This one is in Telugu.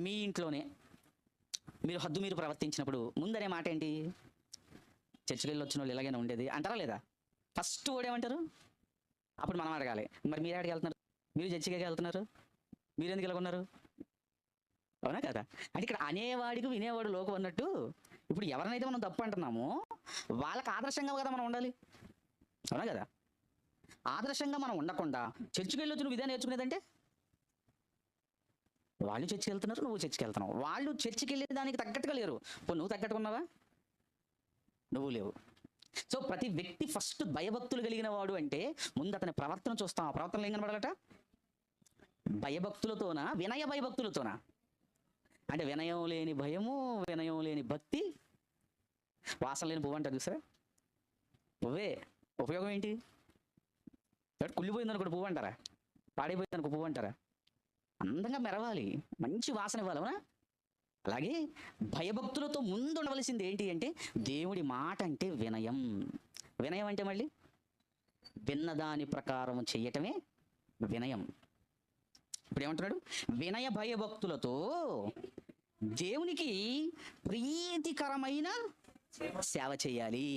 మీ ఇంట్లోనే మీరు హద్దు మీరు ప్రవర్తించినప్పుడు ముందనే మాట ఏంటి? చర్చికి వెళ్ళి వచ్చిన వాళ్ళు ఇలాగైనా ఉండేది అంటారా లేదా? ఫస్ట్ ఓడేమంటారు? అప్పుడు మనం అడగాలి, మరి మీరు ఎక్కడికి వెళ్తున్నారు? మీరు చర్చికి వెళ్తున్నారు, మీరు ఎందుకు ఇలా ఉన్నారు? అవునా కదా? అంటే ఇక్కడ అనేవాడికి వినేవాడు లోకం అన్నట్టు, ఇప్పుడు ఎవరినైతే మనం తప్పు అంటున్నామో వాళ్ళకి ఆదర్శంగా కదా మనం ఉండాలి. అవునా కదా? ఆదర్శంగా మనం ఉండకుండా చర్చికి వెళ్ళొచ్చు నువ్వు ఇదే నేర్చుకునేదంటే, వాళ్ళు చర్చికి వెళ్తున్నారు, నువ్వు చర్చికి వెళ్తున్నావు. వాళ్ళు చర్చికి వెళ్ళే దానికి తగ్గట్టుగా లేరు. నువ్వు తగ్గట్టుగా ఉన్నావా? నువ్వు లేవు. సో ప్రతి వ్యక్తి ఫస్ట్ భయభక్తులు కలిగిన వాడు అంటే ముందు అతని ప్రవర్తన చూస్తాం. ఆ ప్రవర్తనలో ఏం కనబడాలట? భయభక్తులతోనా, వినయ భయభక్తులతోనా? అంటే వినయం లేని భయము, వినయం లేని భక్తి, వాసన లేని పువ్వు అంటారు చూసారా? పువ్వే ఉపయోగం ఏంటి? కుళ్ళిపోయింది అనుకోండి పువ్వు అంటారా? పాడైపోయింది అనుకో పువ్వు అంటారా? అందంగా మెరవాలి, మంచి వాసన ఇవ్వాలి. అవునా? అలాగే భయభక్తులతో ముందు ఉండవలసింది ఏంటి అంటే దేవుడి మాట అంటే వినయం. వినయం అంటే మళ్ళీ విన్నదాని ప్రకారం చెయ్యటమే వినయం. ఇప్పుడు ఏమంటున్నాడు? వినయ భయభక్తులతో దేవునికి ప్రీతికరమైన సేవ చేయాలి.